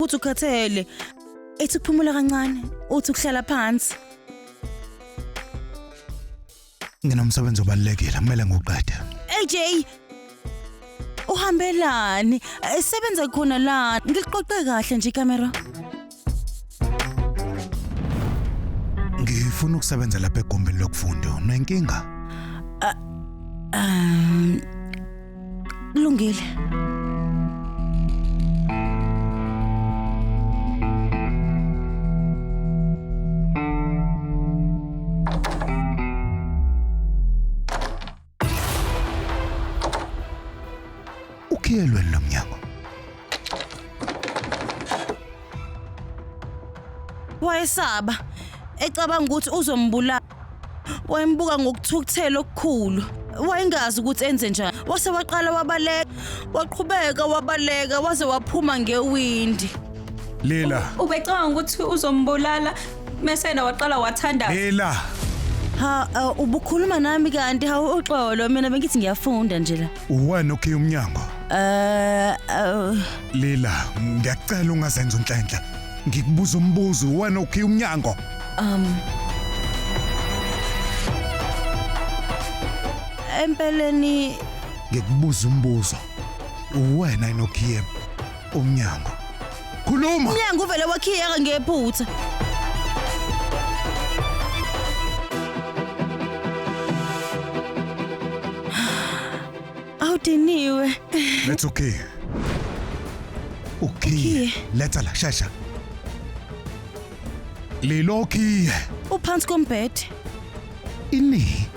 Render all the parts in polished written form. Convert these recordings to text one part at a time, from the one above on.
ukuthi ukhathele. Ethi ukuphumula kancane, uthi ukuhlala phansi. Nginomsebenzi obalekile, kumele ngiqede. AJ, uhambelani? Sebenza khona la. Ngiliqoqe kahle nje ikamera. Ngifuna ukusebenza lapha egumbini lokufunda. Unenkinga? Kulungile. Ukhiyelwe lo mnyango. Wayesaba. Ecabanga ukuthi uzombulala. Wayembuka ngokuthukuthela okukhulu. Wayengazi ukuthi enze njani. Wase waqala wabaleka, waqhubeka wabaleka waze waphuma ngewindi. Lila. Ubecabanga ukuthi uzombulala mase yena waqala wathanda. Lila. Ubukhuluma nami kanti hawu uxolo mina bengithi ngiyafunda nje la. Uwena okhiya umnyango. Lila, ngiyacela ungazenza unhlenhle. Ngikubuza umbuzo, uwena okhiya umnyango. Empeleni Ngikubuza umbuzo. Uwena inokhiya umnyango. Khuluma. umnyango uvele wakhiyeka ngephutha. Awudiniwe. Let's okay. Okay. Let's la shasha. Lilo okhiye. Uphansi kombhede. Ini.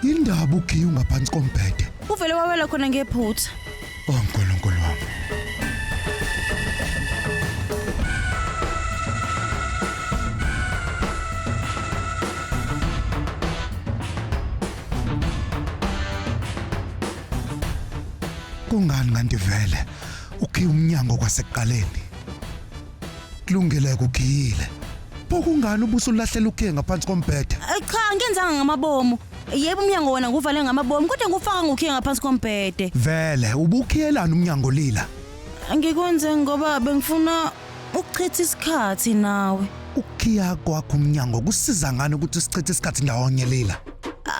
Indaba ukhiye ungaphansi kombhede. Uvele wawela khona ngephutha. Oh Nkulunkulu wami. Kungani kanti vele ukhiye umnyango kwasekuqaleni? Kulungile ukukhiyile. Pokungani ubuso lahlela ukhiye ngaphansi kombhede? Cha ngenzanga ngamabomu. Yebo umnyango wona nguvale ngamabomu kodwa ngufaka ngokhiye ngaphansi kombhede. Vele ubukhiyelana umnyango Lila. Ngikwenze ngoba bengifuna ukuchitha isikhathi nawe. Ukhiya kwakho umnyango kusiza ngani ukuthi sichithe isikhathi ndawonye Lila?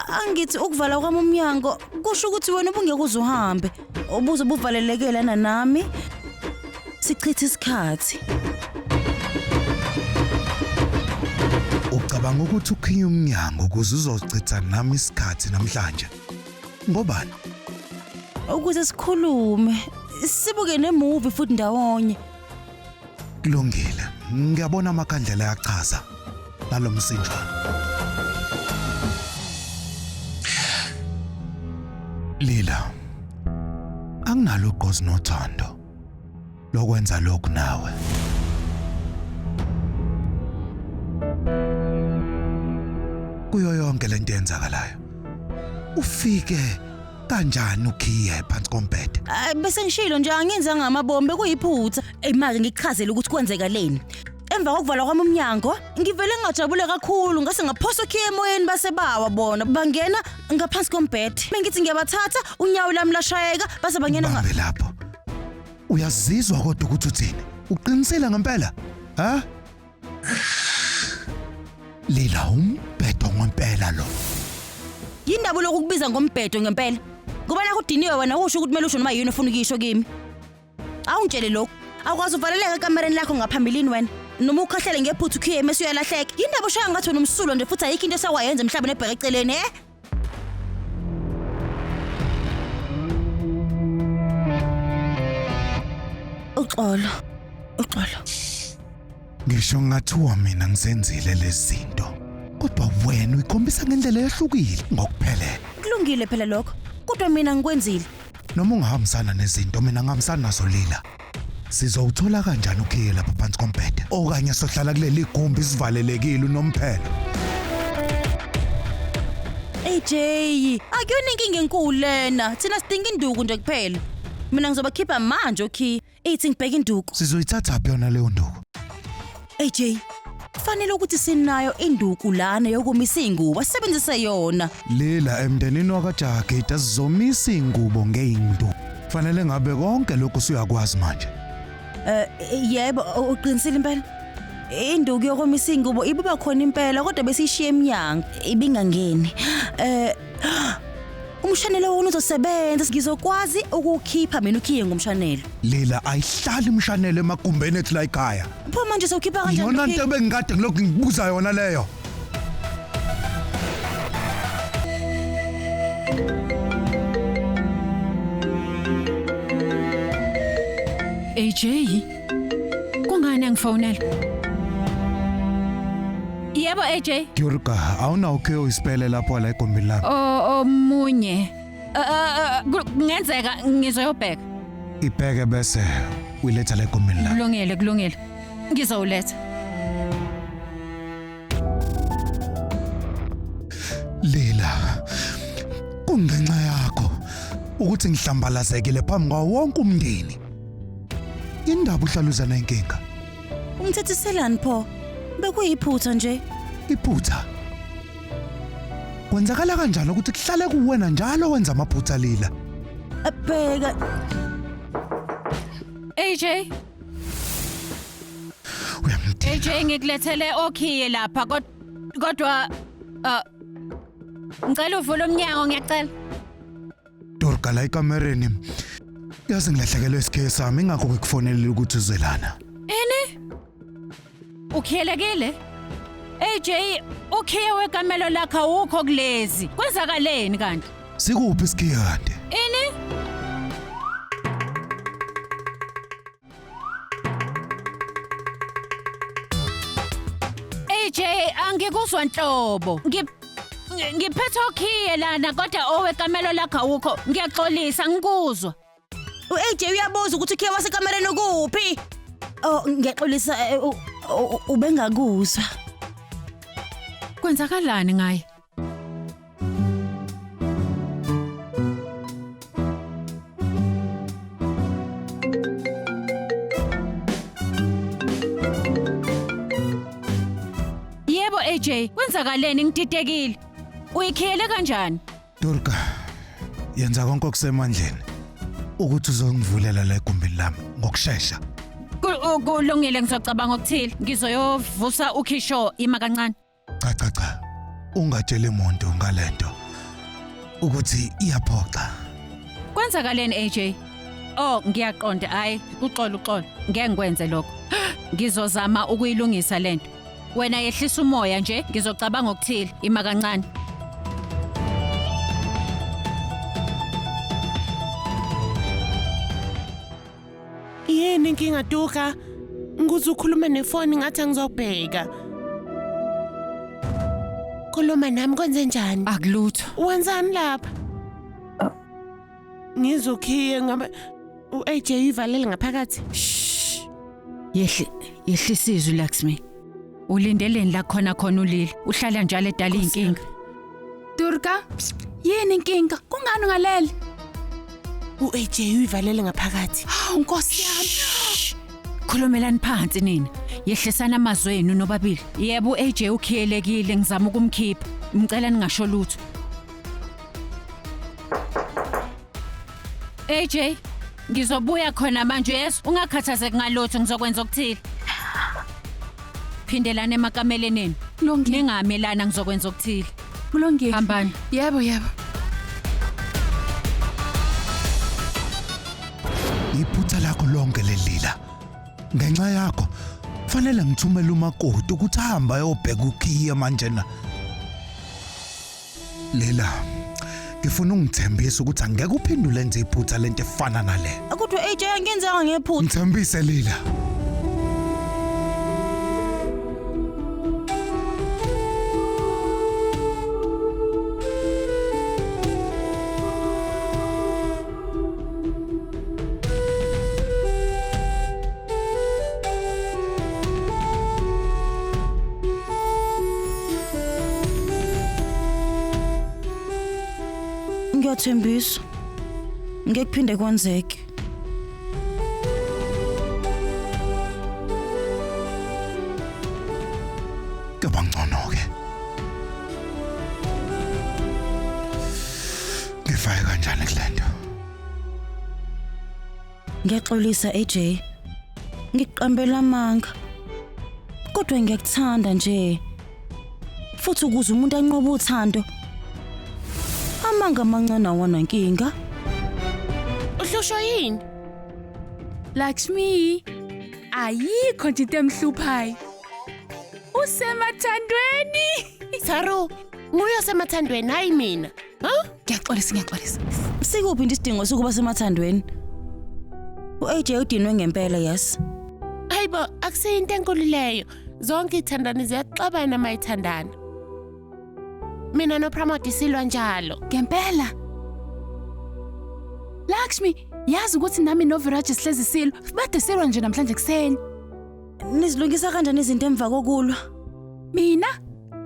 Angithi ukuvala kwami umnyango kusho ukuthi wena ubungeke uzuhambe. Ubuze buvaleleke lana nami. Sichitha isikhathi. Ucabanga ukuthi ukhiya umnyango ukuze uzocicha nami isikhathi namhlanje? Ngobani? Ukuze sikhulume, sibuke nemovie futhi ndawonye. Kulungile. Ngiyabona amakhandlela ayachaza nalomsinjwana. Lila. Anginalo ugqozi nothando lokwenza lokhu nawe. Kuyo yonke lento yenzakalayo. Ufike kanjani ukhiye phansi kombhede? Bese ngishilo nje angenzanga ngamabombe kuyiphutha. Manje ngikuchazela ukuthi kwenzeka leni. Emva kokuvala kwami umnyango, ngivele ngajabule kakhulu ngase ngaphosa ukhiye emoyeni basebawa bona. Bangena ngaphansi kombhede. Bengithi ngiyabathatha unyawo lami lashayeka base bangena Bambe lapho. Uyazizwa kodwa ukuthi uthini? Uqinisela ngempela? Ha? Lila umbhedo ngempela lo. Yindaba lokukubiza ngombhedo ngempela. Ngoba la kudiniwe wena usho ukuthi kumele usho noma yini ufuna ukisho kimi. Awungitshele lokho. Awukwazi uvaleleka ekamereni lakho ngaphambilini wena. Noma ukhahlele ngephuthu ukhiye mase uyalahleka. Yindaba ushaya ngathi wena umsulo nje futhi ayikho into esawayenza emhlabeni ebheke eceleni Uxolo. Ngisho ngathiwa mina ngisenzile lezi zinto. Kodwa wena uyikhombisa ngendlela ehlukile ngokuphelele. Kulungile phela lokho. Kodwa mina ngikwenzile. Noma ungahambisana nezinto mina ngihambisana nazo Lila. Sizowuthola kanjani ukhiye lapha phansi kombhede? Okanye sohlala kuleli gumbi sivalelekile unomphela. AJ, akuyona inkinga enkulu lena. Thina sidinga induku nje kuphela. Mina ngizobakhipha manje okhi. Ithi ngibheka induku. Sizoyithatha phi yona leyo nduku? AJ, fanele ukuthi sinayo induku lana yokumisa ingubo asebenzise yona. Lila emndenini wakaJagede sizomisa ingubo ngeindu. Fanele ngabe konke lokho usuyakwazi manje. Yebo, uqinisile impela. Induku yokomisa ingubo ibuba khona impela kodwa besishiye eminyango ibingangeni. Umshanelo wona uzosebenza ngizokwazi ukukhipha mina ukhiye ngomshanelo. Lila ayihlali imshanelo emagumbeni ethu la ekhaya. Pho manje sewukhipha kanjani? Yona into ebengikade ngilokhu ngibuza yona leyo. AJ, kungani angifonela? Yebo AJ. Durga, awuna ukhe uyispele lapho la egumbini lami. Omunye. Ngenzeka ngizoyobheka. Ibheke bese uyiletha la egumbini lami. Kulungile. Ngizowuletha. Lila, kungenxa yakho ukuthi ngihlambalazekile phambi kwawo wonke umndeni. Indaba uhlaluzana inkinga. Umthethiselani pho? Bekuyiphutha nje. Iphutha. Kwenzakala kanjani ukuthi kuhlale kuwena njalo wenza amaphutha Lila? Bheka. AJ. AJ ngikulethele okhiye lapha kodwa ngicela uvule umnyango ngiyacela. Durga la ekamereni. Yazi ngilahlekelwe isikhe sami ingakho ngikufonela ukuthi uzelana. Ukhiyelekile? AJ, ukhiye wekamelo lakho awukho kulezi. Kwenzakaleni kanti? Sikuphi isikhiye kade? AJ, angikuzwa nhlobo. Ngiphethe okhiye lana kodwa owekamelo lakho awukho. Ngiyaxolisa ngikuzwa. uAJ uyabuza ukuthi ukhiye wasekamereni kuphi? Ngiyaxolisa ubengakuzwa. Kwenzakalani ngaye? Yebo AJ, kwenzakaleni ngididekile. Uyikhiyele kanjani? Durga, yenza konke okusemandleni ukuthi uzongivulela la egumbini lami ngokusheshsha. Kulungile ngizocabanga ukuthile. Ngizoyovusa ukhisho ima kancane. Cha. Ungatsheli umuntu ngalento ukuthi iyaphoxa. Kwenzakaleni AJ? Ngiyaqonda hayi uxolo. Ngeke ngikwenze lokho. Ngizozama ukuyilungisa lento. Wena yehlisa umoya nje, ngizocabanga ukuthile ima kancane. Yini inkinga Duka? Nguze ukhuluma nefoni ngathi angizobheka. Khuluma nami kwenze njani? Akulutho. Wenzani lapha? Ngizokhiye ngabe uAJ uyivalele ngaphakathi. Yehlisa izwi Laxmi. Ulindeleni la khona ulile. Uhlala njalo edala inkinga. Durga, yini inkinga? Kungani ungalele? uAJ uyivalele ngaphakathi. Nkosi yami. Khulumelani phansi nina. Yehlisana amazwi enu nobabili. Yebo uAJ ukhiyelekile ngizama ukumkhipha. Ngicela ningasho lutho. AJ, ngizobuya khona manje yes, ungakhathazeki ngalutho ngizokwenza okuthile. Phindelana emakameleni nini. Ningamelana ngizokwenza okuthile. Kulungile. Hambani. Yebo. Iphutha lakho lonke lelila. Ngenxa yakho fanele ngithumele umakoti ukuthi ahamba ayobheka ukhiye manje na. Lela, ngifuna ungithembisa ukuthi angeke uphendule nje iphutha lento efana nale. Akutho AJ angenzanga ngephutha. Ngithembise Lila. Ngiyathembisa. Ngeke kuphinde kwenzeke. Ngibangcono ke. Ngifike kanjani kulento? Ngiyaxolisa AJ. Ngiqambela amanga. Kodwa ngiyakuthanda nje. Futhi ukuze umuntu anqobe uthando. Amanga amancane awana inkinga. Uhlusho yini? Lakshmi, ayikho nje into emhluphayo. Usemathandweni. Saru, nguye osemathandweni hayi mina. Ngiyaxolisa. Sikuphi isidingo sokuba semathandweni? uAJ udinwe ngempela yes. Hayibo, akusiyinto enkulu leyo. Zonke ithandani ziyaxabana mayithandana. Mina noPramod silwa njalo. Ngempela. Lakshmi, yazi ukuthi nami noViraj sihlezi silwa. Bade silwa nje namhlanje kuseni. Nizilungisa kanjani izinto emva kokulwa? Mina?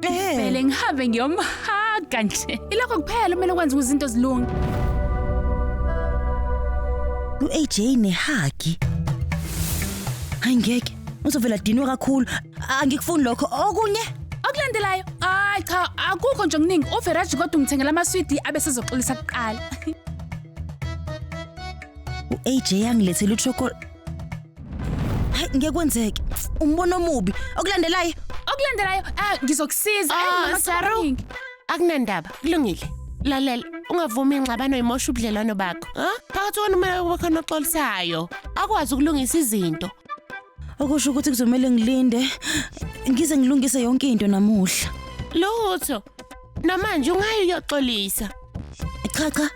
Vele ngihambe ngiyomhaga nje. Ilokho kuphela kumele ukwenze izinto zilunge. uAJ nehagi. Hayi ngeke. Uzovela dinwe kakhulu. Angikufuni lokho. Okunye Okulandelayo, hayi cha, akukho nje okuningi. uViraj kodwa ungithengela amaswidi abesezoxolisa kuqala. uAJ angilethele uchocolate. Hayi ngiyakwenzeke. Umbono omubi. Okulandelayo Ngizokusiza. Saru, akunandaba, kulungile. Lalela, ungavumi ingxabano imosha ubudlelwano bakho. Phakathi wena umoya wakho noxolisayo. Akwazi ukulungisa izinto. okusho ukuthi kuzomela ngilinde ngize ngilungise yonke into namuhla. Lutho. Namanje ungayi uyoxolisa. Cha.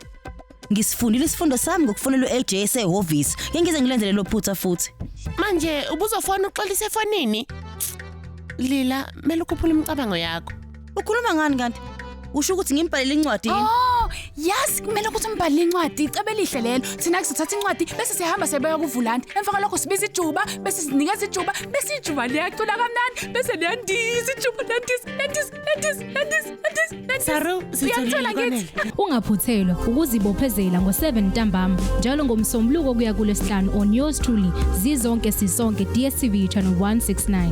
Ngisifundile isifundo sami ngokufonela uAJ esehhovisi. Ngize ngilenzele lophutha futhi. Manje ubuzofona uxolisa efonini? Lila, mele ukhuphule imicabango yakho. Ukhuluma ngani kanti? Usho ukuthi ngimbhalele incwadi yini? Yazi kumele ukuthi umbhalele incwadi, icebe elihle lelo. Thina kusithatha incwadi bese sihamba siyabeka kuVulandi. Emva kwalokho sibiza ijuba, bese sinikeza ijuba, bese ijuba liyacula kamnandi, bese liyandisa ijuba landisa. Saru, Uyangithola ngithi? Ungaphuthelwa ukuzibophezela ngo7 ntambama njalo ngomsombuluko kuya kuLwesihlanu on yours truly zizonke sisonke DStv channel 169.